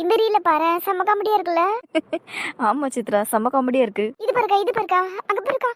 இந்த ரீல பாரு, செம்ம காமெடியா இருக்குல்ல. ஆமா சித்ரா, செம்ம காமெடியா இருக்கு. இது பாருக்கா, அங்க பாருக்கா.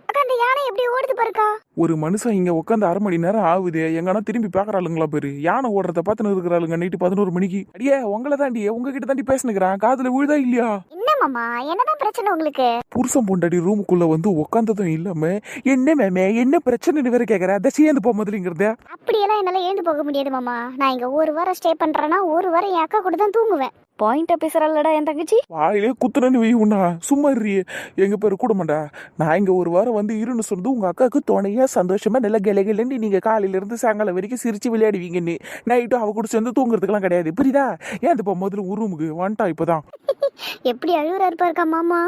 அக்கா அந்த யானை எப்படி ஓடுது பாருக்கா. ஒரு மனுஷன் இங்க உட்காந்து 1/2 மணி நேரம் ஆகுது, எங்கன்னா திரும்பி பாக்குறாளுங்களா பேரு? யானை ஓடுறத பார்த்துன்னு இருக்கிறாளுங்க நைட்டு 11 மணிக்கு. அடியே உங்களை தாண்டி உங்ககிட்ட தாண்டி பேசினுக்கிறான், காதுல விழுதா இல்லையா? என்ன மாமா, என்னதான் பிரச்சனை உங்களுக்கு? புருஷன் பொண்டாடி ரூமுக்குள்ள வந்து உட்காந்ததும் இல்லாம என்ன மேமே என்ன பிரச்சனைன்னு வேற கேக்குற, அதை சேர்ந்து போ முதலிங்கிறத. அப்படியெல்லாம் என்னால ஏந்து போக முடியாது மாமா. நான் இங்க ஒரு வாரம் ஸ்டே பண்றேன்னா ஒரு வாரம் என் அக்கா கூட தான் தூங்குவேன். பாயிண்டா பேசுறாளடா என் தங்கச்சி. வாயிலே குத்துறன்னு வை உண்ணா, சும்மா இருறியே. எங்க பேரு கூட மாட்டா, நான் இங்க ஒரு வாரம் வந்து இருன்னு சொன்னது உங்க அக்காவுக்கு துணையா சந்தோஷமா நல்ல கிளகிலன்னு நீங்க காலையில இருந்து சாயங்காலம் வரைக்கும் சிரிச்சு விளையாடுவீங்கன்னு. நைட்டும் அவ கூட சேர்ந்து தூங்குறதுக்கெல்லாம் கிடையாது, புரியுதா? ஏன் இப்போ முதல்ல ஒரு ரூமுக்கு வந்துட்டா இப்பதான். எப்படி அழுவுறா இருப்பாருக்கா மாமா.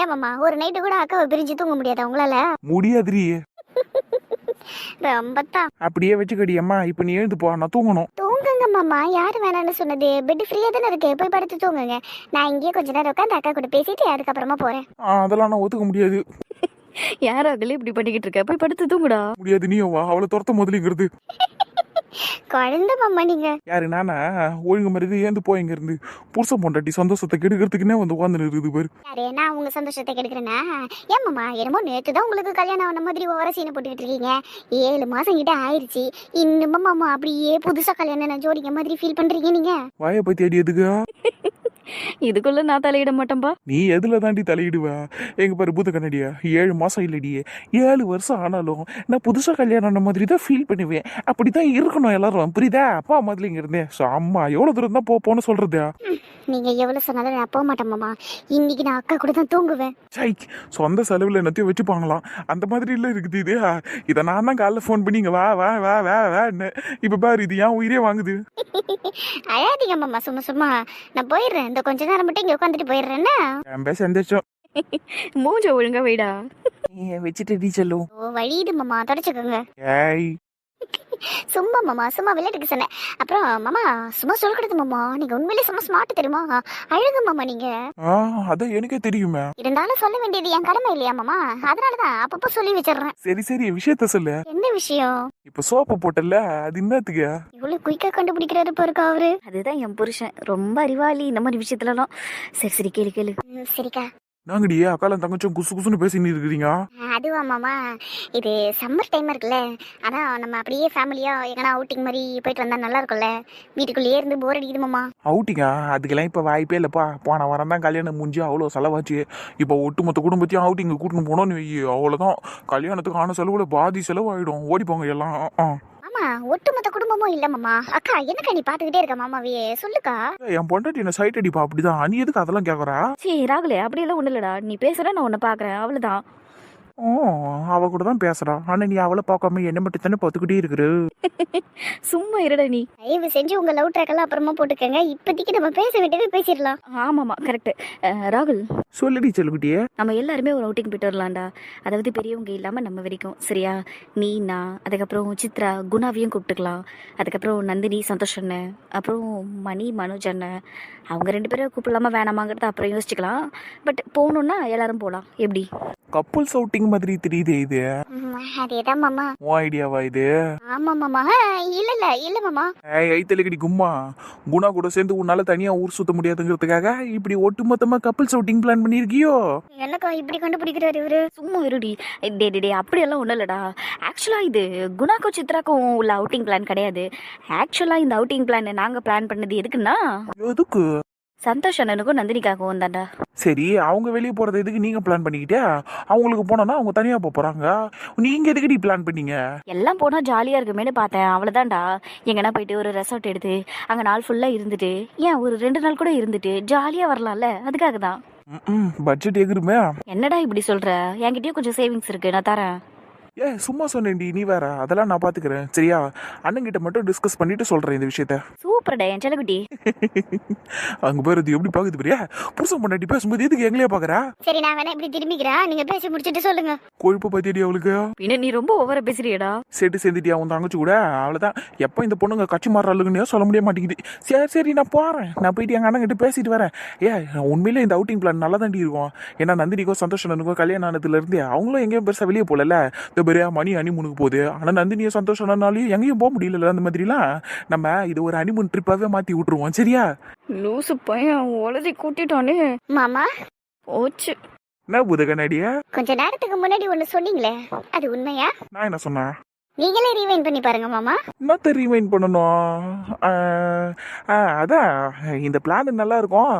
ஏன் மாமா, ஒரு நைட்டு கூட அக்காவை பிரிஞ்சு தூங்க முடியாதா உங்களால? முடியாதுரியே. ரொம்பத்தான். அப்படியே வச்சுக்கடி அம்மா, இப்ப நீ எழுந்து போ, நான் தூங்கணும். தூங்குங்க மாமா, யாரு வேணாம்னு சொன்னது? பெட் ஃப்ரீயா தானே இருக்கு, போய் படுத்து தூங்குங்க. நான் இங்கேயே கொஞ்ச நேரம் உட்காந்து அக்கா கூட பேசிட்டு அதுக்கப்புறமா போறேன். அதெல்லாம் நான் ஒத்துக்க முடியாது. யாராகல இப்படி பண்ணிக்கிட்டு இருக்க? போய் படுத்து தூங்குடா. முடியாது, நீ வா, அவளை துரத்த முதலிங்கிறது. குழந்தை மாமா நீங்க. யாரு நானா? ஒழுங்கு மாதிரி ஏந்து போய் இங்க இருந்து புருஷன் பொண்டாட்டி சந்தோஷத்தை கெடுக்கிறதுக்குன்னே வந்து உட்காந்து இருக்குது பாரு. யாரு நான் உங்க சந்தோஷத்தை கெடுக்கிறேன்னா? ஏன் மாமா, என்னமோ நேத்து தான் உங்களுக்கு கல்யாணம் ஆன மாதிரி ஓவர சீனை போட்டுக்கிட்டு இருக்கீங்க. 7 மாசம் கிட்ட ஆயிடுச்சு, இன்னுமா மாமா அப்படியே புதுசா கல்யாணம் ஜோடிக்க மாதிரி ஃபீல் பண்றீங்க நீங்க? வாயை பத்தி அடி எதுக்கு? இதுக்குள்ள நான் தலையிட மாட்டேன்பா. நீ எதுல தாண்டி தலையிடுவா? எங்க பாரு பூத கண்ணடியா, 7 மாசம் இல்லடியே, 7 வருஷம் ஆனாலும் நான் புதுசா கல்யாணம் ஆன மாதிரி தான் ஃபீல் பண்ணுவேன். அப்படிதான் இருக்கணும் எல்லாரும், புரியுதா? அப்பா மாதிரி இங்க இருந்தேன். அம்மா எவ்வளவு தூரம் தான் போன்னு சொல்றது? நீங்க எவ்வளவு சொன்னாலும் நான் போக மாட்டேன் மாமா. இன்னைக்கு நான் அக்கா கூட தான் தூங்குவேன். சை, சொந்த செலவுல என்னத்தையும் வச்சுப்பாங்களாம், அந்த மாதிரி இல்ல இருக்குது இது. இதை நான் தான் காலைல ஃபோன் பண்ணி இங்க வா வா வா வா வான்னு. இப்ப பாரு, இது ஏன் உயிரே வாங்குது. அழாதீங்க மாமா, சும்மா சும்மா. நான் போயிடுறேன், இந்த கொஞ்ச நேரம் மட்டும் இங்க உட்காந்துட்டு போயிடுறேன்னா. என் சந்தோஷம். மூஞ்ச ஒழுங்கா வைடா. நீ வச்சுட்டு டீ செல்லும். ஓ வழியுது மாமா, தொடச்சுக்கோங்க. ஏய் சும்மா மாமா, சும்மா விளையாட்டுக்கு சொன்னேன். அப்புறம் மாமா, சும்மா சொல்லக்கூடாது மாமா, நீங்க உண்மையிலே சும்மா ஸ்மார்ட் தெரியுமா? அழகு மாமா நீங்க. அதான் எனக்கே தெரியுமே. இருந்தாலும் சொல்ல வேண்டியது என் கடமை இல்லையா மாமா? அதனாலதான் அப்பப்போ சொல்லி வச்சிடுறேன். சரி சரி, விஷயத்த சொல்லு. என்ன விஷயம்? இப்ப சோப்பு போட்டல, அது என்னத்துக்கு? இவ்வளவு குயிக்கா கண்டுபிடிக்கிறாரு பாருக்கா அவரு. அதுதான் என் புருஷன், ரொம்ப அறிவாளி இந்த மாதிரி விஷயத்துலலாம். சரி சரி, கேளு கேளு. சரிக்கா. நாங்கடியே அக்கால தங்கச்சும் குசு குசுன்னு பேசின்னு இருக்கிறீங்க. அதுவா மாமா, இது சம்மர் டைம் இருக்குல்ல, அதான் நம்ம அப்படியே ஃபேமிலியா எங்கன்னா அவுட்டிங் மாதிரி போயிட்டு வந்தா நல்லா இருக்கும்ல. வீட்டுக்குள்ளேயே இருந்து போர் அடிக்குது மாமா. அவுட்டிங்கா? அதுக்கெல்லாம் இப்ப வாய்ப்பே இல்லப்பா. போன வாரம் தான் கல்யாணம் முடிஞ்சு அவ்வளோ செலவாச்சு. இப்போ ஒட்டுமொத்த குடும்பத்தையும் அவுட்டிங்க கூட்டின்னு போனோன்னு வை, அவ்வளோதான். கல்யாணத்துக்கு ஆன செலவுல பாதி செலவு ஆயிடும், ஓடிப்போங்க எல்லாம். மாமா, ஒட்டுமொத்த குடும்பமும் இல்ல மாமா. அக்கா என்னக்கா நீ பாத்துக்கிட்டே இருக்க மாமாவே, சொல்லுக்கா. என் பொண்டாட்டி என்ன சைட் அடிப்பா, அப்படிதான். நீ எதுக்கு அதெல்லாம் கேக்குறா? சரி ராகுலே, அப்படியெல்லாம் ஒண்ணு இல்லடா. நீ பேசுற, நான் உன்னை பாக்குறேன், அவ்வளவுதான். ஓ, அவ கூட தான் பேசுறா. ஆனா நீ அவளை பார்க்காம என்ன மட்டும் தானே பார்த்துக்கிட்டே இருக்கிற. சும்மா இருடா நீ. தயவு செஞ்சு உங்க லவ் ட்ராக் எல்லாம் அப்புறமா போட்டுக்கங்க. இப்போதைக்கு நம்ம பேச வேண்டியது பேசிடலாம். ஆமாமா, கரெக்ட். ராகுல், சொல்லுடி செல்லுக்குட்டியே. நம்ம எல்லாருமே ஒரு அவுட்டிங் போயிட்டு வரலாம்டா. அதாவது பெரியவங்க இல்லாமல் நம்ம வரைக்கும், சரியா? நீ, நான், அதுக்கப்புறம் சித்ரா, குணாவையும் கூப்பிட்டுக்கலாம். அதுக்கப்புறம் நந்தினி, சந்தோஷ் அண்ணன், அப்புறம் மணி, மனோஜ் அண்ணன். அவங்க 2 பேரும் கூப்பிடலாமா வேணாமாங்கிறத அப்புறம் யோசிச்சுக்கலாம். பட் போகணுன்னா எல்லாரும் போகலாம், எப்படி? கப்புள்ஸ் அவுட்டிங் மாதிரி தெரியுதே இது. அதேதான் மாமா. உன் ஐடியாவா இது? ஆமா மாமா. இல்ல மாமா. ஐத்தலிக்கடி கும்மா, குணா கூட சேர்ந்து உன்னால தனியா ஊர் சுத்த முடியாதுங்கிறதுக்காக இப்படி ஒட்டுமொத்தமா கப்புள்ஸ் அவுட்டிங் பிளான் பண்ணிருக்கியோ? என்னக்கா இப்படி கண்டுபிடிக்கிறாரு இவரு? சும்மா இருடி. டே அப்படியெல்லாம் ஒன்றும் இல்லடா. ஆக்சுவலாக இது குணாக்கும் சித்ராக்கும் உள்ள அவுட்டிங் பிளான் கிடையாது. ஆக்சுவலாக இந்த அவுட்டிங் பிளான் நாங்கள் பிளான் பண்ணது எதுக்குன்னா, எதுக்கு? சந்தோஷ் அண்ணனுக்கும் நந்தினிக்காகவும் தான்டா. சரி, அவங்க வெளியே போறது எதுக்கு நீங்க பிளான் பண்ணிக்கிட்டே? அவங்களுக்கு போனோம்னா அவங்க தனியா போறாங்க. நீங்க எதுக்கு பிளான் பண்ணீங்க? எல்லாம் போனா ஜாலியா இருக்குமேனு பார்த்தேன், அவ்வளவுதான்டா. எங்கன்னா போயிட்டு ஒரு ரெசார்ட் எடுத்து அங்க நாள் ஃபுல்லா இருந்துட்டு, ஏன் ஒரு 2 நாள் கூட இருந்துட்டு ஜாலியா வரலாம்ல, அதுக்காக தான். பட்ஜெட் எகுருமே. என்னடா இப்படி சொல்ற? என்கிட்டயும் கொஞ்சம் சேவிங்ஸ் இருக்கு, நான் தரேன். சும்மா சொன்னேன்டி, நீ வேற. அதெல்லாம் நான் பாத்துக்கிறேன், சரியா? அண்ணங்கிட்ட மட்டும் டிஸ்கஸ் பண்ணிட்டு சொல்றேன் இந்த விஷயத்த. சூப்பர்டா என் செல்லகுட்டி. அங்க பேர் இது எப்படி பாக்குது பிரியா? புருஷன் பொண்டாட்டி பேசும்போது எதுக்கு எங்களையே பாக்குறா? சரி, நான் வேணா இப்படி திரும்பிக்கிறேன், நீங்க பேசி முடிச்சிட்டு சொல்லுங்க. கொழுப்பு பத்தியடி அவளுக்கு. பின்ன நீ ரொம்ப ஓவரா பேசுறியடா. செட்டு சேர்ந்துட்டியா உன் தங்கச்சி கூட? அவ்வளவுதான். எப்ப இந்த பொண்ணுங்க கட்சி மாறாளுங்கன்னு சொல்ல முடிய மாட்டேங்குது. சரி நான் போறேன். நான் போயிட்டு எங்க அண்ணன் கிட்ட பேசிட்டு வரேன். உண்மையிலே இந்த அவுட்டிங் பிளான் நல்லா தாண்டி இருக்கும். ஏன்னா நந்தினிக்கோ சந்தோஷனுக்கோ கல்யாணம் ஆனதுல இருந்து அவங்களும் எங்கேயும் பெருசா வெளியே போகல. இந்த பெரிய மணி அனிமுனுக்கு போகுது. ஆனால் நந்தினியை சந்தோஷம்னாலையும் எங்கேயும் போக முடியல. அந்த மாதிரிலாம் நம்ம இது ஒரு அனிமுன் ட்ரிப்பாகவே மாற்றி விட்டுருவோம். சரியா? லூசு பையன் உளறி கூட்டிட்டானே. மாமா ஓச்சு. என்ன புத கண்ணாடியா? கொஞ்ச நேரத்துக்கு முன்னாடி ஒண்ணு சொன்னீங்களே, அது உண்மையா? நான் என்ன சொன்னேன்? நீங்களே ரீவைண்ட் பண்ணி பாருங்க மாமா. என்னத்த ரீவைண்ட் பண்ணணும்? அதான் இந்த பிளான் நல்லா இருக்கும்.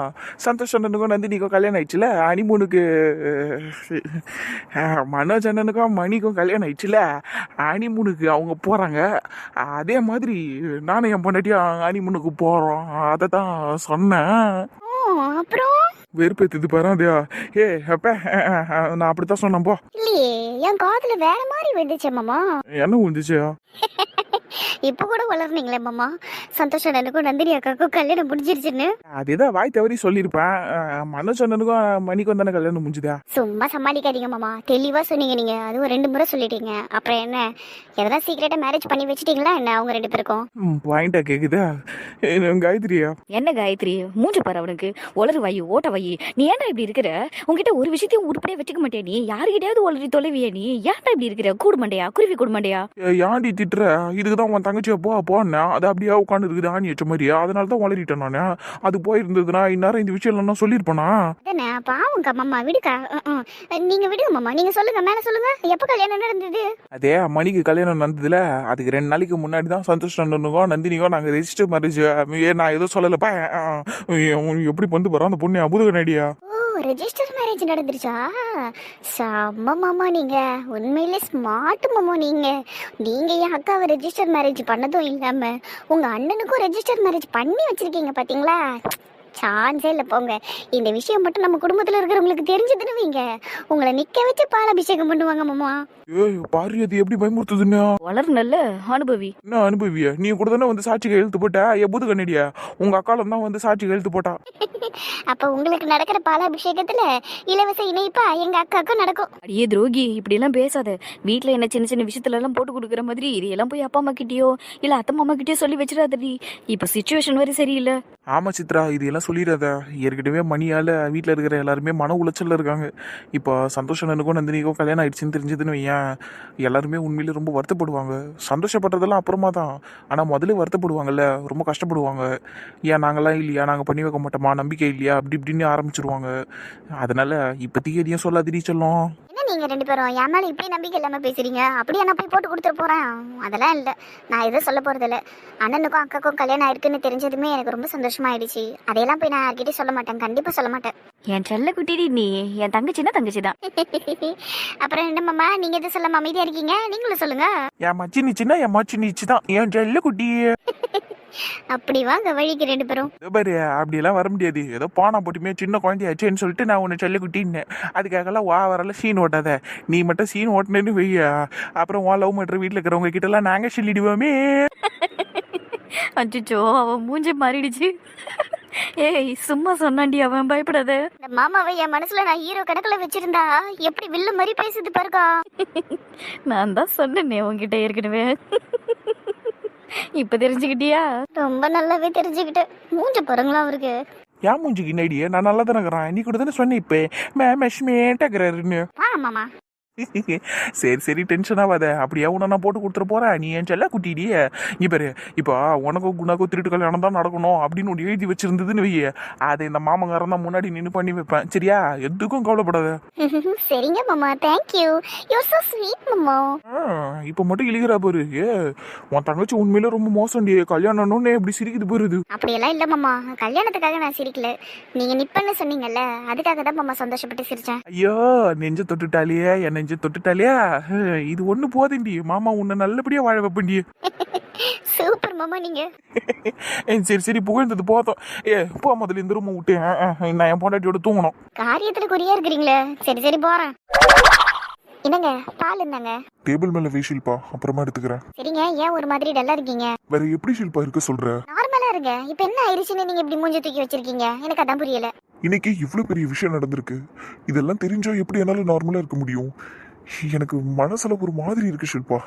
சந்தோஷ் அண்ணனுக்கும் நந்தினிக்கும் கல்யாணம் ஆயிடுச்சுல, அனிமூனுக்கு மனோஜ் அண்ணனுக்கும் மணிக்கும் கல்யாணம் ஆயிடுச்சுல, அனிமூனுக்கு அவங்க போகிறாங்க. அதே மாதிரி நானும் என் பொண்டாட்டியும் அனிமூனுக்கு போகிறோம். அதை தான் சொன்னேன். அப்புறம் வெறுப்பேத்துது பாரு. அதே அப்ப நான் அப்படித்தான் சொன்னேன். போ. இல்லையே, என் காதுல வேற மாதிரி வந்துச்சே மாமா. என்ன வந்துச்சு? இப்ப கூட வளர்னீங்களே மாமா, சந்தோஷ் அண்ணனுக்கும் நந்தினி அக்காவுக்கும் கல்யாணம் முடிஞ்சிருச்சுன்னு. அதுதான் வாய் தவறி சொல்லியிருப்பேன். மனோஜ் அண்ணனுக்கும் மணிக்கும் தானே கல்யாணம் முடிஞ்சுதா? சும்மா சமாளிக்காதீங்க மாமா, தெளிவா சொன்னீங்க நீங்க. அதுவும் 2 முறை சொல்லிட்டீங்க. அப்புறம் என்ன, எதனா சீக்கிரட்டா மேரேஜ் பண்ணி வச்சிட்டீங்களா என்ன அவங்க 2 பேருக்கும்? பாயிண்டா கேக்குதா காயத்ரியா? என்ன காயத்ரி, மூஞ்ச பாரு அவனுக்கு. உளறு வை, ஓட்ட வை. நீ ஏன்டா இப்படி இருக்கிற? உங்ககிட்ட ஒரு விஷயத்தையும் உருப்படியா வச்சுக்க மாட்டியா நீ? யாருக்கிட்டையாவது உளறி தொலைவியா நீ? ஏன்டா இப்படி இருக்கிற? கூடு மண்டையா, குருவி கூடு மண்டையா? ஏன்டி திட்டுற? இதுக்குதான் உன் தங்கச்சியா போனேன். அது அப்படியே உட்காந்து இருக்குது ஆணி வச்ச மாதிரி. அதனால தான் வளரிட்டேன் நானு. அது போயிருந்ததுன்னா இந்நேரம் இந்த விஷயம் எல்லாம் சொல்லியிருப்பேனா? என்ன பாவங்க மாமா, விடுக்கா. நீங்க விடுங்க மாமா, நீங்க சொல்லுங்க, மேல சொல்லுங்க. எப்ப கல்யாணம் நடந்தது? அதே மணிக்கு கல்யாணம் நடந்ததுல, அதுக்கு 2 நாளைக்கு முன்னாடி தான் சந்தோஷ் அண்ணனுக்கும் நந்தினிக்கும் நாங்க ரெஜிஸ்டர் மேரேஜ். நான் எதுவும் சொல்லலப்பா. எப்படி வந்து வரோம் அந்த பொண்ணு அபுத கண்ணாடியா? Register marriage நடந்துருச்சா? செம்ம மாமா, நீங்க உண்மையிலே ஸ்மார்ட் மாமா. நீங்க என் அக்காவை ரெஜிஸ்டர் மேரேஜ் பண்ணதும் இல்லாம உங்க அண்ணனுக்கும் ரெஜிஸ்டர் மேரேஜ் பண்ணி வச்சிருக்கீங்க பாத்தீங்களா? சான்ஸே இல்லை போங்க. இந்த விஷயம் மட்டும் நம்ம குடும்பத்துல இருக்கிறவங்களுக்கு தெரிஞ்சதுன்னு வைங்க, உங்களை நிக்க வச்சு பாலாபிஷேகம் பண்ணுவாங்க மாமா. பாரு அது எப்படி பயமுறுத்துதுன்னா. வளர் நல்ல அனுபவி. என்ன அனுபவிய? நீ கூட தானே வந்து சாட்சி கையெழுத்து போட்ட. எபுது கண்ணடியா? உங்க அக்காலம் தான் வந்து சாட்சி கையெழுத்து போட்டா. அப்ப உங்களுக்கு நடக்கிற பாலாபிஷேகத்துல இலவச இணைப்பா எங்க அக்காவுக்கும் நடக்கும். அடியே துரோகி, இப்படி எல்லாம் பேசாத. வீட்டுல என்ன சின்ன சின்ன விஷயத்துல எல்லாம் போட்டு கொடுக்குற மாதிரி இதையெல்லாம் போய் அப்பா அம்மா கிட்டயோ இல்ல அத்தை மாமா கிட்டயோ சொல்லி வச்சிடாதடி. இப்ப சிச்சுவேஷன் வேற சரியில்லை. ஆமா சித்ரா, இதெல்லாம் சொல்லிடாத. ஏற்கனவே மணியால வீட்டில் இருக்கிற எல்லாருமே மன உளைச்சல்ல இருக்காங்க. இப்போ சந்தோஷ் அண்ணனுக்கும் நந்தினிக்கும் கல்யாணம் ஆயிடுச்சுன்னு தெரிஞ்சதுன்னு வையன், எல்லாருமே உண்மையிலே ரொம்ப வருத்தப்படுவாங்க. சந்தோஷப்படுறதெல்லாம் அப்புறமா தான், ஆனால் முதல்ல வருத்தப்படுவாங்கல்ல, ரொம்ப கஷ்டப்படுவாங்க. ஏன் நாங்களாம் இல்லையா, நாங்கள் பண்ணி வைக்க மாட்டோமா, நம்பிக்கை இல்லையா, அப்படி இப்படின்னு ஆரம்பிச்சிருவாங்க. அதனால இப்போதைக்கு எதையும் சொல்லாதிரி சொல்லும். நீங்க 2 பேரும் என் மேல இப்படி நம்பிக்கை இல்லாம பேசுறீங்க. அப்படியே நான் போய் போட்டு கொடுத்துட்டு போறேன்? அதெல்லாம் இல்லை, நான் எதுவும் சொல்ல போறது இல்லை. அண்ணனுக்கும் அக்காக்கும் கல்யாணம் ஆயிருக்குன்னு தெரிஞ்சதுமே எனக்கு ரொம்ப சந்தோஷமா ஆயிடுச்சு. அதையெல்லாம் போய் நான் யார்கிட்டயும் சொல்ல மாட்டேன், கண்டிப்பா சொல்ல மாட்டேன். என் செல்ல குட்டிடி நீ, என் தங்கச்சின்னா தங்கச்சி தான். அப்புறம் என்ன மாமா, நீங்க எதுவும் சொல்லாம அமைதியா இருக்கீங்க? நீங்களும் சொல்லுங்க. என் மச்சி நிச்சுன்னா என் மச்சி நிச்சு தான், என் செல்ல குட்டி. அப்படி வாங்க வழிக்கு 2 பேரும். பாரு, அப்படியெல்லாம் வர முடியாது. ஏதோ பானா போட்டுமே சின்ன குழந்தையாச்சேன்னு சொல்லிட்டு நான் உன்னை செல்ல குட்டின்னேன். அதுக்காகலாம் வரல சீன் ஓட்டாத. நீ மட்டும் சீன் ஓட்டினேன்னு வையா, அப்புறம் உன் லவ் மேட்ரு வீட்டில் இருக்கிறவங்க கிட்ட எல்லாம் நாங்க சொல்லிடுவோமே. அச்சோ, அவன் மூஞ்ச மாறிடுச்சு. ஏய் சும்மா சொன்னாண்டி, அவன் பயப்படாத. இந்த மாமாவை என் மனசுல நான் ஹீரோ கணக்குல வச்சிருந்தா எப்படி வில்லு மாதிரி பேசுது பாருக்கா. நான் தான் சொன்னேனே உன்கிட்ட ஏற்கனவே. இப்ப தெரிஞ்சுக்கிட்டியா? ரொம்ப நல்லாவே தெரிஞ்சுக்கிட்டேன். மூஞ்ச பாருங்களா அவருக்கு. ஏன் மூஞ்சிக்கு நடியே, நான் நல்லா தானே இருக்கிறேன். நீ கூட தானே சொன்னேன் இப்ப மேமேட்டாக்குறாருன்னு. மாமா சரி சரி, டென்ஷன் ஆகாத. அப்படியே உன்னை நான் போட்டு கொடுத்துட்டு போறேன். நீ என் செல்ல குட்டிடியே. நீ பாரு, இப்போ உனக்கும் குணாக்கும் திருட்டு கல்யாணம் தான் நடக்கணும் அப்படின்னு ஒன்று எழுதி வச்சிருந்ததுன்னு வையே, அதை இந்த மாமங்காரன் தான் முன்னாடி நின்று பண்ணி வைப்பேன். சரியா? எதுக்கும் கவலைப்படாத. சரிங்க மாமா, thank you. You are so sweet மாமா. இப்போ மட்டும் இழுகிறா பாரு. உன் தங்கச்சி உண்மையில ரொம்ப மோசம்டி. கல்யாணம்னு எப்படி சிரிக்குது பாருது. அப்படியெல்லாம் இல்ல மாமா, கல்யாணத்துக்காக நான் சிரிக்கல. நீங்க நிப்பன்னு சொன்னீங்கல்ல, அதுக்காக தான் மாமா சந்தோஷப்பட்டு சிரிச்சேன். ஐயோ, நெஞ்ச தொட்டுட்டாலியே, என் நெஞ்ச தொட்டுட்டாலியா. இது ஒண்ணு போதுண்டி, மாமா உன்னை நல்லபடியா வாழ வைப்பண்டி. சூப்பர் மாமா நீங்க. சரி சரி, புகழ்ந்தது போதும். போ, முதல்ல இந்த ரூம் விட்டு நான் என் பொண்டாட்டியோட தூங்கணும். காரியத்துல குறியா இருக்கிறீங்களே. சரி சரி போறேன். என்னங்க பால் இருந்தாங்க. டேபிள் மேல வை ஷில்பா, அப்புறமா எடுத்துக்கிறேன். சரிங்க, ஏன் ஒரு மாதிரி டல்லா இருக்கீங்க? வேற எப்படி ஷில்பா இருக்க சொல்ற? நார்மலா இருங்க. இப்ப என்ன ஆயிருச்சுன்னு நீங்க இப்படி மூஞ்சி தூக்கி வச்சிருக்கீங்க? எனக்கு அதான் புரியல. இன்னைக்கு இவ்வளவு பெரிய விஷயம் நடந்திருக்கு. இதெல்லாம் தெரிஞ்சா எப்படி என்னால நார்மலா இருக்க முடியும்? எனக்கு மனசுல ஒரு மாதிரி இருக்கு ஷில்பா.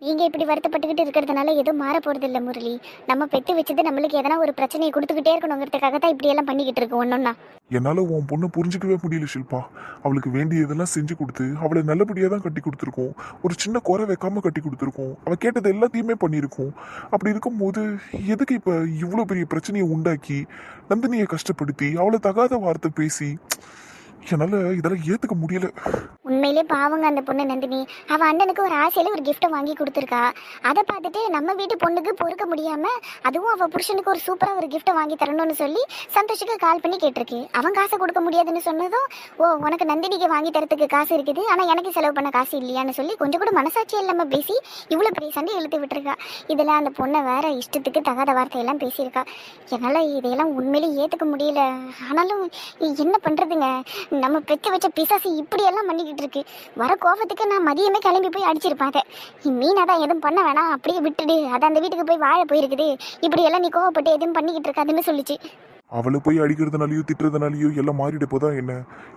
நீங்க இப்படி வருத்தப்பட்டுக்கிட்டு இருக்கிறதுனால எதுவும் மாற போறது இல்ல முரளி. நம்ம பெத்து வச்சது நம்மளுக்கு எதனா ஒரு பிரச்சனையை கொடுத்துக்கிட்டே இருக்கணுங்கிறதுக்காக தான் இப்படி எல்லாம் பண்ணிக்கிட்டு இருக்கு ஒன்னொன்னா. என்னால உன் பொண்ணை புரிஞ்சுக்கவே முடியல ஷில்பா. அவளுக்கு வேண்டியதெல்லாம் செஞ்சு கொடுத்து அவளை நல்லபடியா தான் கட்டி கொடுத்துருக்கோம். ஒரு சின்ன குறை வைக்காம கட்டி கொடுத்துருக்கோம். அவ கேட்டது எல்லாத்தையுமே பண்ணியிருக்கோம். அப்படி இருக்கும்போது எதுக்கு இப்ப இவ்வளவு பெரிய பிரச்சனையை உண்டாக்கி நந்தினியை கஷ்டப்படுத்தி அவளை தகாத வார்த்தை பேசி என்னால இதெல்லாம் ஏத்துக்க முடியல. உண்மையிலே பாவங்க அந்த பொண்ணு நந்தினி. அவ அண்ணனுக்கு ஒரு ஆசையில ஒரு கிஃப்ட்டை வாங்கி கொடுத்துருக்கா. அதை பார்த்துட்டு நம்ம வீட்டு பொண்ணுக்கு பொறுக்க முடியாம அதுவும் அவ புருஷனுக்கு ஒரு சூப்பரா ஒரு கிஃப்ட்டை வாங்கி தரணும்னு சொல்லி சந்தோஷுக்கு கால் பண்ணி கேட்டிருக்கு. அவன் காசை கொடுக்க முடியாதுன்னு சொன்னதும், ஓ உனக்கு நந்தினிக்கு வாங்கி தரத்துக்கு காசு இருக்குது ஆனா எனக்கு செலவு பண்ண காசு இல்லையான்னு சொல்லி கொஞ்சம் கூட மனசாட்சி இல்லாம பேசி இவ்வளவு பெரிய சண்டை இழுத்து விட்டுருக்கா. இதுல அந்த பொண்ணை வேற இஷ்டத்துக்கு தகாத வார்த்தையெல்லாம் பேசியிருக்கா. என்னால இதையெல்லாம் உண்மையிலே ஏத்துக்க முடியல. ஆனாலும் என்ன பண்றதுங்க, நம்ம பெத்து வச்ச பிசாசு இப்படி எல்லாம் பண்ணிக்கிட்டு இருக்கு. வர கோபத்துக்கு நான் மதியமே கிளம்பி போய் அடிச்சிருப்பாங்க. மீனா தான் எதுவும் பண்ண வேணாம், அப்படியே விட்டுடு, அது அந்த வீட்டுக்கு போய் வாழ போயிருக்குது, இப்படி எல்லாம் நீ கோவப்பட்டு எதுவும் பண்ணிக்கிட்டு இருக்காதுன்னு சொல்லிச்சு. அவளை போய் அடிக்கிறதுனாலயோ திட்டுறதுனாலயோ எல்லாம் மாறிட போதான் என்ன?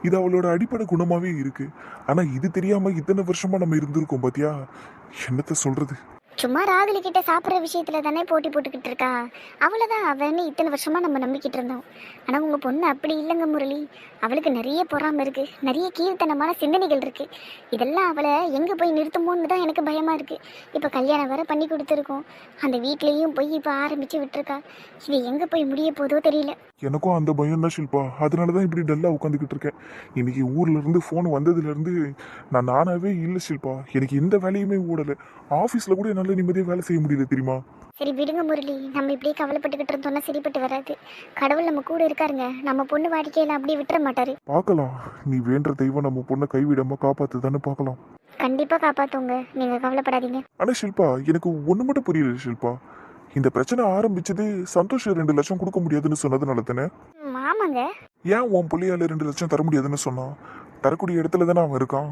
இது அவளோட அடிப்படை குணமாவே இருக்கு. ஆனா இது தெரியாம இத்தனை வருஷமா நம்ம இருந்திருக்கோம் பாத்தியா? என்னத்த சொல்றது? சும்மா ராகுலி கிட்ட சாப்பிட்ற விஷயத்துல தானே போட்டி போட்டுக்கிட்டு இருக்கா. அவ்வளோதான், அவன்னு இத்தனை வருஷமா நம்ம நம்பிக்கிட்டு இருந்தோம். ஆனால் உங்கள் பொண்ணு அப்படி இல்லைங்க முரளி. அவளுக்கு நிறைய பொறாமை இருக்கு, நிறைய கீழ்த்தனமான சிந்தனைகள் இருக்கு. இதெல்லாம் அவளை எங்கே போய் நிறுத்துமோன்னு தான் எனக்கு பயமா இருக்கு. இப்போ கல்யாணம் வேற பண்ணி கொடுத்துருக்கோம். அந்த வீட்லேயும் போய் இப்போ ஆரம்பிச்சு விட்டுருக்கா. இது எங்கே போய் முடிய போதோ தெரியல. எனக்கும் அந்த பயம் தான் ஷில்பா. அதனாலதான் இப்படி டல்லா உட்காந்துக்கிட்டு இருக்கேன். இன்னைக்கு ஊர்ல இருந்து போன் வந்ததுல இருந்து நான் நானாவே இல்லை ஷில்பா. எனக்கு எந்த வேலையுமே ஓடல. ஆபீஸ்ல கூட என்னால நிம்மதியா வேலை செய்ய முடியல தெரியுமா? சரி விடுங்க முரளி, நம்ம இப்படியே கவலைப்பட்டுக்கிட்டு இருந்தோம்னா சரிப்பட்டு வராது. கடவுள் நம்ம கூட இருக்காருங்க. நம்ம பொண்ணு வாடிக்கையில அப்படியே விட்டுற மாட்டாரு. பார்க்கலாம். நீ வேண்ட தெய்வம் நம்ம பொண்ணை கைவிடாம காப்பாத்து தானே பார்க்கலாம். கண்டிப்பா காப்பாத்துங்க, நீங்க கவலைப்படாதீங்க. ஆனா ஷில்பா, எனக்கு ஒண்ணு மட்டும் புரியல ஷில்பா. இந்த பிரச்சனை ஆரம்பிச்சது சந்தோஷ் 2 லட்சம் கொடுக்க முடியாதுன்னு சொன்னதுனால தானே? ஆமாங்க. ஏன் உன் பிள்ளையால 2 லட்சம் தர முடியாதுன்னு சொன்னான்? தரக்கூடிய இடத்துல தானே அவன் இருக்கான்.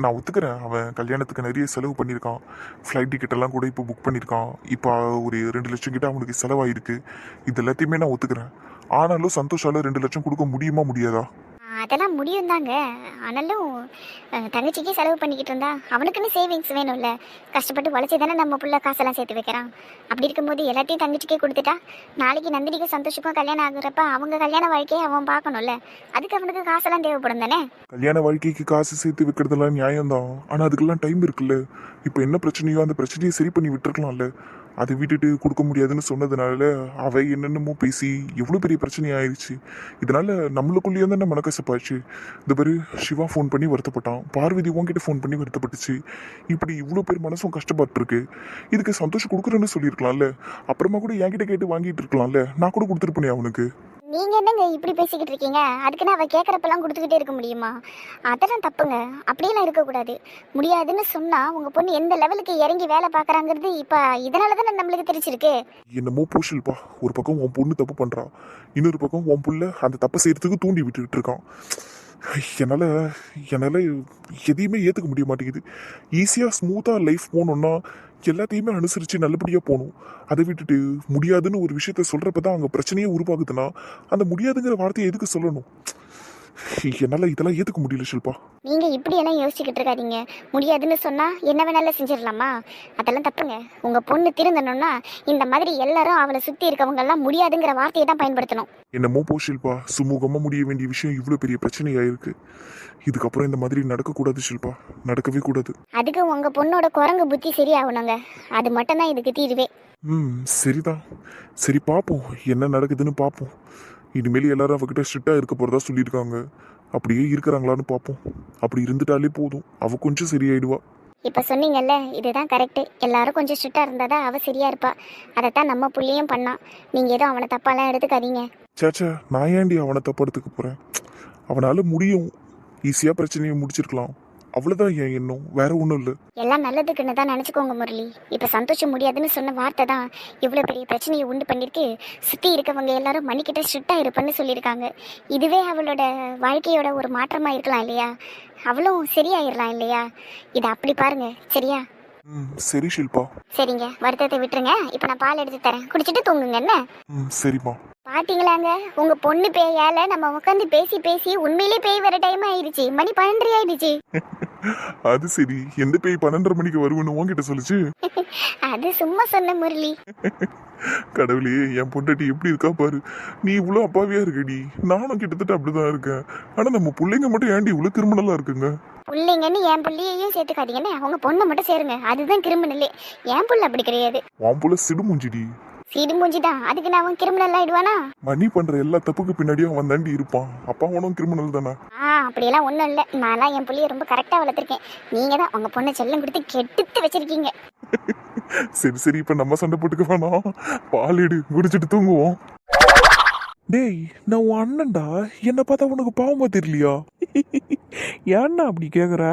நான் ஒத்துக்கிறேன், அவன் கல்யாணத்துக்கு நிறைய செலவு பண்ணியிருக்கான். ஃப்ளைட் டிக்கெட் எல்லாம் கூட இப்போ புக் பண்ணியிருக்கான். இப்போ ஒரு 2 லட்சம் கிட்ட அவனுக்கு செலவாயிருக்கு. இது எல்லாத்தையுமே நான் ஒத்துக்கிறேன். ஆனாலும் சந்தோஷால 2 லட்சம் கொடுக்க முடியுமா முடியாதா? அதெல்லாம் முடியும் தாங்க. ஆனாலும் தங்கச்சிக்கே செலவு பண்ணிக்கிட்டு இருந்தா அவனுக்குன்னு சேவிங்ஸ் வேணும்ல. கஷ்டப்பட்டு உழைச்சி தானே நம்ம புள்ள காசெல்லாம் சேர்த்து வைக்கிறான். அப்படி இருக்கும்போது எல்லாத்தையும் தங்கச்சிக்கே கொடுத்துட்டா நாளைக்கு நந்தினிக்கும் சந்தோஷக்கும் கல்யாணம் ஆகுறப்ப அவங்க கல்யாண வாழ்க்கையை அவன் பார்க்கணும்ல. அதுக்கு அவனுக்கு காசெல்லாம் தேவைப்படும் தானே. கல்யாண வாழ்க்கைக்கு காசு சேர்த்து வைக்கிறதெல்லாம் நியாயம்தான். ஆனா அதுக்கெல்லாம் டைம் இருக்குல்ல. இப்போ என்ன பிரச்சனையோ அந்த பிரச்சனையை சரி பண்ணி விட்டுருக்கலாம்ல. அதை விட்டுட்டு கொடுக்க முடியாதுன்னு சொன்னதுனால அவ என்னென்னமோ பேசி எவ்வளோ பெரிய பிரச்சனை ஆயிடுச்சு. இதனால நம்மளுக்குள்ளேயே தானே மனக்கசப்பாச்சு. இந்த பேர் சிவா ஃபோன் பண்ணி வருத்தப்பட்டான். பார்வதி உன்கிட்ட ஃபோன் பண்ணி வருத்தப்பட்டுச்சு. இப்படி இவ்வளோ பேர் மனசும் கஷ்டப்பட்டுருக்கு. இதுக்கு சந்தோஷம் கொடுக்குறேன்னு சொல்லியிருக்கலாம்ல. அப்புறமா கூட என்கிட்ட கேட்டு வாங்கிட்டு இருக்கலாம்ல. நான் கூட கொடுத்துருப்பேனே அவனுக்கு. நீங்க என்னங்க இப்படி பேசிக்கிட்டு இருக்கீங்க? அதுக்குன்னு அவ கேட்கறப்பெல்லாம் கொடுத்துக்கிட்டே இருக்க முடியுமா? அதெல்லாம் தப்புங்க. அப்படியெல்லாம் இருக்கக்கூடாது. முடியாதுன்னு சொன்னா உங்க பொண்ணு எந்த லெவலுக்கு இறங்கி வேலை பார்க்கறாங்கிறது இப்ப இதனால தானே நம்மளுக்கு தெரிஞ்சிருக்கு. என்னமோ பூஷில்பா. ஒரு பக்கம் உன் பொண்ணு தப்பு பண்றா, இன்னொரு பக்கம் உன் புள்ள அந்த தப்பை செய்யறதுக்கு தூண்டி விட்டுக்கிட்டு இருக்கான். என்னால என்னால எதையுமே ஏத்துக்க முடிய மாட்டேங்குது. ஈஸியா ஸ்மூத்தா லைஃப் போகணும்னா எல்லாத்தையுமே அனுசரிச்சு நல்லபடியா போகணும். அதை விட்டுட்டு முடியாதுன்னு ஒரு விஷயத்த சொல்றப்பதான் அங்க பிரச்சனையே உருவாகுதுன்னா அந்த முடியாதுங்கிற வார்த்தையை எதுக்கு சொல்லணும்? என்னால இதெல்லாம் ஏத்துக்க முடியல ஷில்பா. நீங்க இப்படி எல்லாம் யோசிச்சுக்கிட்டு இருக்காதீங்க. முடியாதுன்னு சொன்னா என்ன வேணாலும் செஞ்சிடலாமா? அதெல்லாம் தப்புங்க. உங்க பொண்ணு திருந்தணும்னா இந்த மாதிரி எல்லாரும் அவளை சுத்தி இருக்கவங்க எல்லாம் முடியாதுங்கிற வார்த்தையை தான் பயன்படுத்தணும். என்னமோ போ ஷில்பா. சுமூகமா முடிய வேண்டிய விஷயம் இவ்வளவு பெரிய பிரச்சனையாயிருக்கு. இதுக்கப்புறம் இந்த மாதிரி நடக்கக்கூடாது ஷில்பா. நடக்கவே கூடாது. அதுக்கு உங்க பொண்ணோட குரங்கு புத்தி சரியாகணுங்க. அது மட்டும்தான் இதுக்கு தீர்வே. சரிதான். சரி பார்ப்போம், என்ன நடக்குதுன்னு பார்ப்போம். இனிமேல் எல்லாரும் அவகிட்ட ஸ்ட்ரிக்டா இருக்க போறதா சொல்லியிருக்காங்க. அப்படியே இருக்கிறாங்களான்னு பார்ப்போம். அப்படி இருந்துட்டாலே போதும், அவ கொஞ்சம் சரியாயிடுவா. இப்ப சொன்னீங்கல்ல, இதுதான் கரெக்ட். எல்லாரும் கொஞ்சம் ஸ்ட்ரிக்டா இருந்தாதான் அவ சரியா இருப்பா. அதைத்தான் நம்ம புள்ளியும் பண்ணான். நீங்க ஏதோ அவனை தப்பாலாம் எடுத்துக்காதீங்க. சேச்சா, நான் ஏண்டி அவனை தப்படுத்துக்க போறேன்? அவனால முடியும். ஈஸியா பிரச்சனையை முடிச்சிருக்கலாம். அவ்வளவுதான் என் எண்ணம், வேற ஒன்றும் இல்லை. எல்லாம் நல்லதுக்குன்னு தான் நினச்சிக்கோங்க முரளி. இப்போ சந்தோஷம் முடியாதுன்னு சொன்ன வார்த்தை தான் இவ்வளோ பெரிய பிரச்சனையை உண்டு பண்ணியிருக்கு. சுற்றி இருக்கவங்க எல்லாரும் மணிக்கிட்ட ஸ்ட்ரிக்டாக இருப்பேன்னு சொல்லியிருக்காங்க. இதுவே அவளோட வாழ்க்கையோட ஒரு மாற்றமாக இருக்கலாம் இல்லையா? அவளும் சரியாயிடலாம் இல்லையா? இதை அப்படி பாருங்க, சரியா? சரி ஷில்பா. சரிங்க, வருத்தத்தை விட்டுருங்க. இப்போ நான் பால் எடுத்து தரேன், குடிச்சிட்டு தூங்குங்க என்ன? சரிம்மா. பாத்தீங்களாங்க, உங்க பொண்ணு பேயால நம்ம உட்காந்து பேசி பேசி உண்மையிலே பேய் வர டைம் ஆயிடுச்சு. மணி 12 ஆயிடுச்சு. அது சரி, எந்த பேய் 12:30 மணிக்கு வருவேன்னு உன்கிட்ட சொல்லுச்சு? அது சும்மா சொன்ன முரளி. கடவுளே, என் பொண்டாட்டி எப்படி இருக்கா பாரு. நீ இவ்வளவு அப்பாவியா இருக்கடி, நானும் கிட்டத்தட்ட அப்படிதான் இருக்கேன். ஆனா நம்ம பிள்ளைங்க மட்டும் ஏன்டி இவ்வளவு கிரிமினலா இருக்குங்க? பிள்ளைங்கன்னு என் பிள்ளையையும் சேர்த்துக்காதீங்கன்னு அவங்க பொண்ணை மட்டும் சேருங்க, அதுதான் கிரிமினலே. என் புள்ள அப்படி கிடையாது. உன் புள்ள சிடுமுஞ்சிடி. சீடு மூஞ்சிதான், அதுக்கு நான் அவன் கிரிமினல் ஆயிடுவானா? மணி பண்ற எல்லா தப்புக்கு பின்னாடியும் அவன் தாண்டி இருப்பான். அப்பா அவனும் கிரிமினல் தானே? அப்படியெல்லாம் ஒன்றும் இல்லை. நான்லாம் என் புள்ளைய ரொம்ப கரெக்டாக வளர்த்துருக்கேன். நீங்கள் தான் உங்கள் பொண்ணை செல்லம் கொடுத்து கெடுத்து வச்சிருக்கீங்க. சரி சரி, இப்ப நம்ம சண்டை போட்டுக்க வேணாம். பால் எடு, குடிச்சிட்டு தூங்குவோம். டேய், நான் உன் அண்ணன்டா. என்ன பார்த்தா உனக்கு பாவமா தெரியலையா? ஏன்னா அப்படி கேக்குற?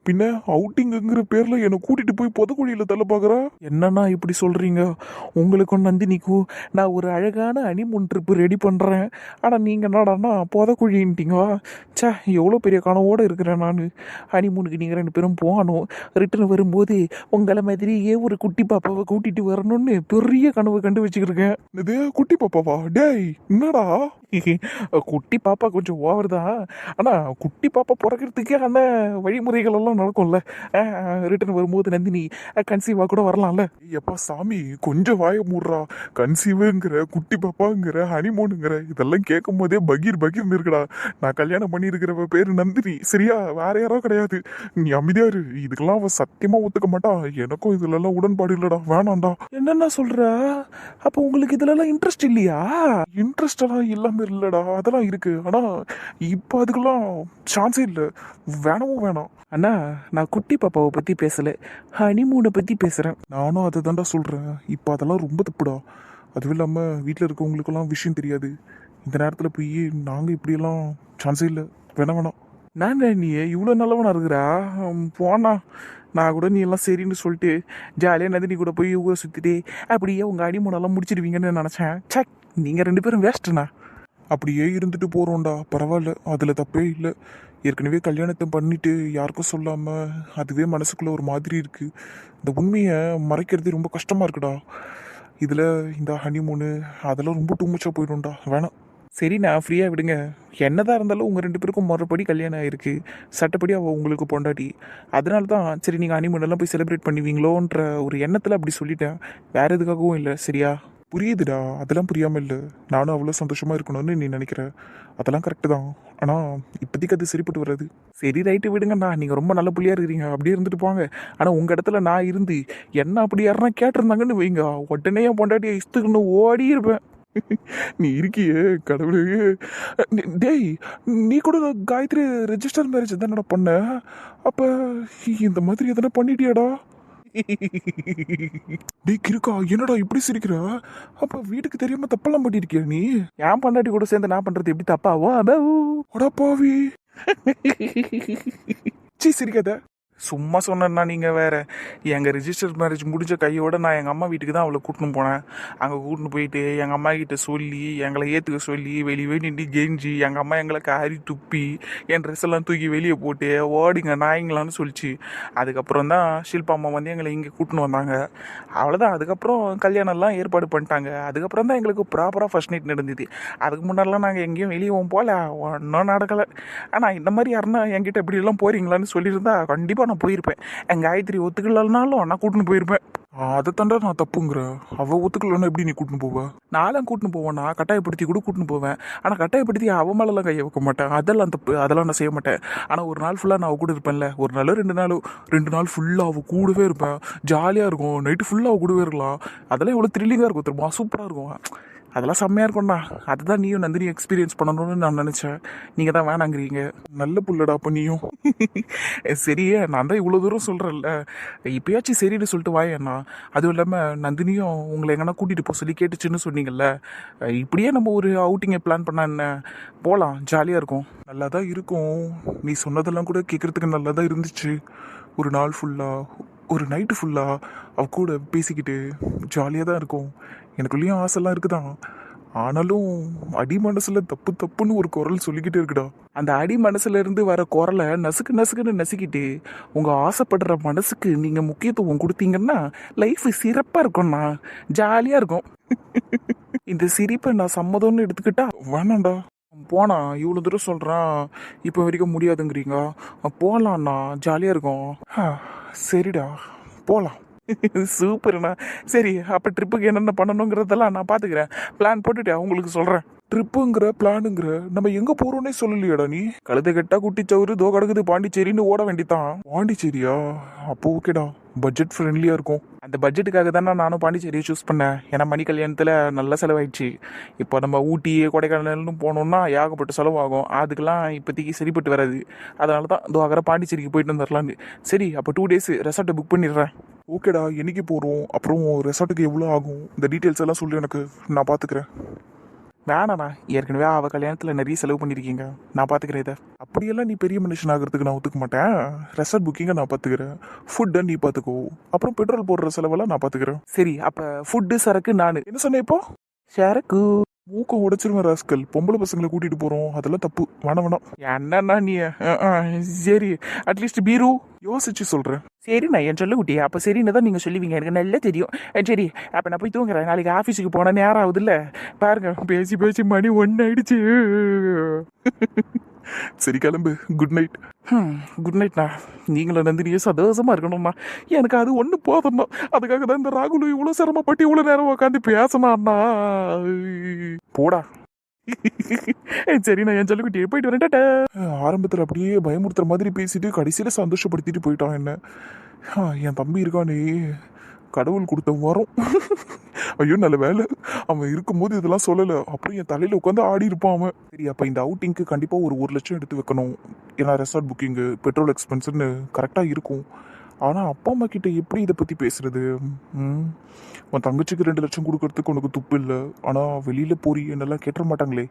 பின்ன அவுட்டிங்குங்கிற பேர்ல என்னை கூட்டிட்டு போய் புதக்குழியில தள்ள பாக்குறா. என்னன்னா இப்படி சொல்றீங்க? உங்களுக்கும் நந்தினிக்கும் நான் ஒரு அழகான ஹனிமூன் ட்ரிப் ரெடி பண்றேன். ஆனா நீங்க என்னடான்னா புதக்குழின்ட்டீங்க. சே, எவ்வளோ பெரிய கனவோட இருக்கிறேன் நான். ஹனிமூனுக்கு நீங்க 2 பேரும் போகணும். ரிட்டர்ன் வரும்போது உங்களை மாதிரியே ஒரு குட்டி பாப்பாவை கூட்டிட்டு வரணும்னு பெரிய கனவு கண்டு வச்சுக்கிருக்கேன். இது குட்டி பாப்பாவா? டேய் என்னடா? குட்டி பாப்பா கொஞ்சம் ஓவர் தான். ஆனா குட்டி பாப்பா பிறக்கிறதுக்கே அந்த வழிமுறைகள் எல்லாம் நடக்கும்ல. ரிட்டர்ன் வரும்போது நந்தினி கன்சீவா கூட வரலாம்ல. எப்பா சாமி, கொஞ்சம் வாய மூடுறா. கன்சீவுங்கிற, குட்டி பாப்பாங்கிற, ஹனிமூனுங்கிற, இதெல்லாம் கேட்கும் போதே பகீர் பகீர்னு இருக்குடா. நான் கல்யாணம் பண்ணி இருக்கிறவ பேரு நந்தினி, சரியா? வேற யாரோ கிடையாது. நீ அமைதியா இரு. இதுக்கெல்லாம் அவ சத்தியமா ஒத்துக்க மாட்டா. எனக்கும் இதுல எல்லாம் உடன்பாடு இல்லடா, வேணாம்டா. என்னென்ன சொல்ற? அப்ப உங்களுக்கு இதுல எல்லாம் இன்ட்ரெஸ்ட் இல்லையா? இன்ட்ரெஸ்ட் எல்லாம் இல்லாம இல்லடா, அதெல்லாம் இருக்கு. ஆனா இப்ப அதுக்கெல்லாம் சான்ஸே இல்லை. வேணவும் வேணாம். அண்ணா, நான் குட்டி பாப்பாவை பத்தி பேசல, ஹனிமூனை பத்தி பேசுறேன். நானும் அதை தான்டா சொல்றேன். இப்ப அதெல்லாம் ரொம்ப தப்புடா. அதுவும் இல்லாம வீட்டுல இருக்கவங்களுக்கெல்லாம் விஷயம் தெரியாது. இந்த நேரத்துல போய் நாங்க இப்படியெல்லாம் சான்ஸே இல்லை. வேணாம். நான் நீ இவ்வளோ நல்லவனா இருக்கிறா? போனா நான் கூட நீ எல்லாம் சரின்னு சொல்லிட்டு ஜாலியாக நந்தினி கூட போய் ஊரை சுற்றிட்டு அப்படியே உங்கள் அடிமூனெல்லாம் முடிச்சிடுவீங்கன்னு நினச்சேன். சக், நீங்கள் 2 பேரும் வேஸ்ட்டுண்ணா. அப்படியே இருந்துட்டு போறோம்டா, பரவாயில்ல, அதுல தப்பே இல்லை. ஏற்கனவே கல்யாணத்தை பண்ணிட்டு யாருக்கும் சொல்லாம அதுவே மனசுக்குள்ள ஒரு மாதிரி இருக்கு. இந்த உண்மையை மறைக்கிறது ரொம்ப கஷ்டமா இருக்குடா. இதுல இந்த ஹனிமூனு அதெல்லாம் ரொம்ப டூ மச்சா போயிடும்டா, வேணாம். சரிண்ணா, ஃப்ரீயாக விடுங்க. என்னதான் இருந்தாலும் உங்கள் 2 பேருக்கும் மறுபடி கல்யாணம் ஆயிருக்கு. சட்டப்படி அவள் உங்களுக்கு பொண்டாட்டி. அதனால தான் சரி நீங்கள் ஹனிமூனெல்லாம் போய் செலிப்ரேட் பண்ணுவீங்களோன்ற ஒரு எண்ணத்தில் அப்படி சொல்லிட்டேன். வேற எதுக்காகவும் இல்லை, சரியா? புரியுதுடா, அதெல்லாம் புரியாம இல்லை. நானும் அவ்வளோ சந்தோஷமா இருக்கணும்னு நீ நினைக்கிற, அதெல்லாம் கரெக்டு தான். ஆனா இப்போதைக்கு அது சரிப்பட்டு வராது. சரி, ரைட்டு, விடுங்கண்ணா. நீங்கள் ரொம்ப நல்ல புள்ளியாக இருக்கிறீங்க, அப்படியே இருந்துட்டு போங்க. ஆனால் உங்கள் இடத்துல நான் இருந்து என்ன அப்படி யாருன்னா கேட்டிருந்தாங்கன்னு வைங்க, உடனே என் பொண்டாட்டியை இஸ்துக்குன்னு ஓடி இருப்பேன். நீ இருக்கியே கடவுளே. டேய், நீ கூட காயத்ரி ரெஜிஸ்டர் மேரேஜ் தானடா பண்ண? அப்போ இந்த மாதிரி எதனா பண்ணிட்டியாடா? டேய் கிறுக்கா, என்னடா இப்படி சிரிக்கிற? அப்போ வீட்டுக்கு தெரியாம தப்பெல்லாம் பண்ணிருக்கியா நீ? என் பொண்டாட்டி கூட சேர்ந்து நான் பண்றது எப்படி தப்பாவோ? அடப்பாவி. சீ, சிரிக்காத. சும்மா சொன்னேன்னா நீங்கள் வேற. எங்கள் ரிஜிஸ்டர் மேரேஜ் முடிஞ்ச கையோட நான் எங்கள் அம்மா வீட்டுக்கு தான் அவளை கூட்டின்னு போனேன். அங்கே கூட்டின்னு போயிட்டு எங்கள் அம்மா கிட்ட சொல்லி எங்களை ஏற்றுக்க சொல்லி வெளியே நின்று கெஞ்சி எங்கள் அம்மா எங்களை காரி துப்பி என் ட்ரெஸ் எல்லாம் தூக்கி வெளியே போட்டு ஓடிங்க நாய்ங்களான்னு சொல்லிச்சு. அதுக்கப்புறம் தான் ஷில்பா அம்மா வந்து எங்களை இங்கே கூட்டின்னு வந்தாங்க. அவ்வளோதான். அதுக்கப்புறம் கல்யாணம்லாம் ஏற்பாடு பண்ணிட்டாங்க. அதுக்கப்புறம் தான் எங்களுக்கு ப்ராப்பராக ஃபர்ஸ்ட் நைட் நடந்தது. அதுக்கு முன்னாடிலாம் நாங்கள் எங்கேயும் வெளியே போகல, ஒன்றும் நடக்கலை. ஆனால் இந்த மாதிரி யாருன்னா என்கிட்ட இப்படியெல்லாம் போகிறீங்களான்னு சொல்லியிருந்தா கண்டிப்பாக நான் போயிருப்பேன். என் காயத்ரி ஒத்துக்கலனாலும் நான் கூட்டின்னு போயிருப்பேன். அதை தாண்டா நான் தப்புங்கிற. அவ ஒத்துக்கலன்னா எப்படி நீ கூட்டின்னு போவ? நானும் கூட்டின்னு போவேன்னா கட்டாயப்படுத்தி கூட கூட்டின்னு போவேன். ஆனால் கட்டாயப்படுத்தி அவன் மேலெல்லாம் கையை வைக்க மாட்டேன். அதெல்லாம் தப்பு, அதெல்லாம் நான் செய்ய மாட்டேன். ஆனால் ஒரு நாள் ஃபுல்லாக நான் அவ கூட இருப்பேன்ல, ஒரு நாளோ 2 நாள் ஃபுல்லாக அவள் கூடவே இருப்பேன். ஜாலியாக இருக்கும். நைட்டு ஃபுல்லாக அவள் கூடவே இருக்கலாம். அதெல்லாம் எவ்வளோ த்ரில்லிங்காக இருக்கும் தெரியுமா? சூப்பராக இருக்கும். அதெல்லாம் செம்மையாக இருக்கும்ண்ணா. அதுதான் நீயும் நந்தினி எக்ஸ்பீரியன்ஸ் பண்ணணும்னு நான் நினச்சேன். நீங்கள் தான் வேணாங்கிறீங்க. நல்ல புள்ளடா அப்ப நீயும். சரியே, நான் தான் இவ்வளோ தூரம் சொல்கிறேன்ல, இப்போயாச்சும் சரின்னு சொல்லிட்டு வாயண்ணா. அதுவும் இல்லாமல் நந்தினியும் உங்களை எங்கன்னா கூட்டிகிட்டு போக சொல்லி கேட்டுச்சுன்னு சொன்னீங்கல்ல, இப்படியே நம்ம ஒரு அவுட்டிங்கை பிளான் பண்ணா என்ன? போகலாம், ஜாலியாக இருக்கும். நல்லா தான் இருக்கும். நீ சொன்னதெல்லாம் கூட கேட்குறதுக்கு நல்லா தான் இருந்துச்சு. ஒரு நாள் ஃபுல்லாக, ஒரு நைட்டு ஃபுல்லாக அவ கூட பேசிக்கிட்டு ஜாலியாக தான் இருக்கும். எனக்குள்ளேயும் ஆசைலாம் இருக்குதான். ஆனாலும் அடி மனசுல தப்பு தப்புன்னு ஒரு குரல் சொல்லிக்கிட்டே இருக்குடா. அந்த அடி மனசுல இருந்து வர குரலை நசுக்கு நசுக்குன்னு நசுக்கிட்டு உங்க ஆசைப்படுற மனசுக்கு நீங்க முக்கியத்துவம் கொடுத்தீங்கன்னா லைஃப் சிறப்பா இருக்கும்ண்ணா, ஜாலியா இருக்கும். இந்த சிரிப்பை நான் சம்மதம்னு எடுத்துக்கிட்டா வேணாண்டா. போனா இவ்வளோ தூரம் சொல்கிறான், இப்போ வரைக்கும் முடியாதுங்கிறீங்க. போகலாண்ணா, ஜாலியாக இருக்கும். சரிடா, போகலாம். சூப்பர்ண்ணா. சரி, அப்போ ட்ரிப்புக்கு என்னென்ன பண்ணணுங்கிறதெல்லாம் நான் பார்த்துக்கிறேன். பிளான் போட்டுட்டு உங்களுக்கு சொல்கிறேன். ட்ரிப்புங்கிற பிளானுங்கிற நம்ம எங்கே போகிறோன்னே சொல்லலையாடா நீ? கழுத கெட்டா குட்டிச்சவரு தோ கிடக்குது பாண்டிச்சேரின்னு ஓட வேண்டித்தான். பாண்டிச்சேரியா? அப்போ ஓகேடா, பட்ஜெட் ஃப்ரெண்ட்லியாக இருக்கும். அந்த பட்ஜெட்டுக்காக தானே நானும் பாண்டிச்சேரியை சூஸ் பண்ணேன். ஏன்னா மணி கல்யாணத்தில் நல்ல செலவாயிடுச்சு. இப்போ நம்ம ஊட்டி கொடைக்கானல்னு போனோம்னா ஏகப்பட்ட செலவாகும். அதுக்கெல்லாம் இப்போதைக்கு சரிப்பட்டு வராது. அதனால தான் இதோ ஆகிற பாண்டிச்சேரிக்கு போயிட்டு வந்துடலான்னு. சரி, அப்போ 2 days ரெசார்ட்டை புக் பண்ணிடுறேன். ஓகேடா, என்னைக்கு போகிறோம், அப்புறம் ரெசார்ட்டுக்கு எவ்வளோ ஆகும், இந்த டீட்டெயில்ஸ் எல்லாம் சொல்லி எனக்கு, நான் பார்த்துக்கிறேன். வேணாண்ணா, ஏற்கனவே அவள் கல்யாணத்தில் நிறைய செலவு பண்ணியிருக்கீங்க. நான் பார்த்துக்கிறேன் இதை. அப்படியெல்லாம் நீ பெரிய மனுஷன் ஆகிறதுக்கு நான் ஒத்துக்க மாட்டேன். ரெசார்ட் புக்கிங்கை நான் பார்த்துக்கிறேன், ஃபுட்டை நீ பார்த்துக்கோ, அப்புறம் பெட்ரோல் போடுற செலவெல்லாம் நான் பார்த்துக்கிறேன். சரி, அப்போ ஃபுட்டு சரக்கு நான். என்ன சொன்னேன் இப்போ? சரக்கு மூக்க உடைச்சிருவேன் ராஸ்கல். பொம்பளை பசங்களை கூட்டிட்டு போறோம், அதெல்லாம் தப்பு. வேணாம். என்னண்ணா நீ? சரி, அட்லீஸ்ட் பீரு யோசிச்சு சொல்றேன். சரி, நான் என் சொல்ல குட்டியா. அப்போ சரின்னு தான் நீங்கள் சொல்லுவீங்க, எனக்கு நல்லா தெரியும். சரி, அப்போ நான் போய் தூங்குறேன். நாளைக்கு ஆஃபீஸுக்கு போனால் நேரம் ஆகுதுல்ல. பாருங்க, பேசி பேசி மணி 1 ஆயிடுச்சு. சரி, கிளம்பு. Good night. குட் நைட்ண்ணா. நீங்களும் நந்தினியே சந்தோஷமா இருக்கணும்ண்ணா. எனக்கு அது ஒன்று போதும்ண்ணா. அதுக்காக தான் இந்த ராகுல் இவ்வளோ சிரமப்பட்டு இவ்வளோ நேரம் உட்காந்து பேசினாண்ணா. போடா. சரி, நான் என் சொல்லிக்கிட்டே போயிட்டு வரேன். டாடா. ஆரம்பத்தில் அப்படியே பயமுறுத்துற மாதிரி பேசிட்டு கடைசியில் சந்தோஷப்படுத்திட்டு போயிட்டான் என்ன. என் தம்பி இருக்கானே, கடவுள் கொடுத்த வரும். ஐயோ, நல்ல வேலை அவன் இருக்கும்போது இதெல்லாம் சொல்லலை. அப்புறம் என் தலையில் உட்காந்து ஆடி இருப்பான் அவன். சரி, அப்போ இந்த அவுட்டிங்க்கு கண்டிப்பாக ஒரு 1 லட்சம் எடுத்து வைக்கணும். ஏன்னா ரெசார்ட் புக்கிங்கு, பெட்ரோல் எக்ஸ்பென்ஸ்ன்னு கரெக்டாக இருக்கும். ஆனால் அப்பா அம்மா கிட்ட எப்படி இதை பற்றி பேசுறது? உன் தங்கச்சிக்கு 2 லட்சம் கொடுக்கறதுக்கு உனக்கு துப்பு இல்லை. ஆனால் வெளியில் போறி என்னெல்லாம் கேட்டுற மாட்டாங்களே.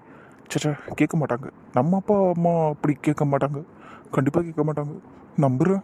சச்சா, கேட்க மாட்டாங்க. நம்ம அப்பா அம்மா அப்படி கேட்க மாட்டாங்க. கண்டிப்பாக கேட்க மாட்டாங்க, நம்புகிறேன்.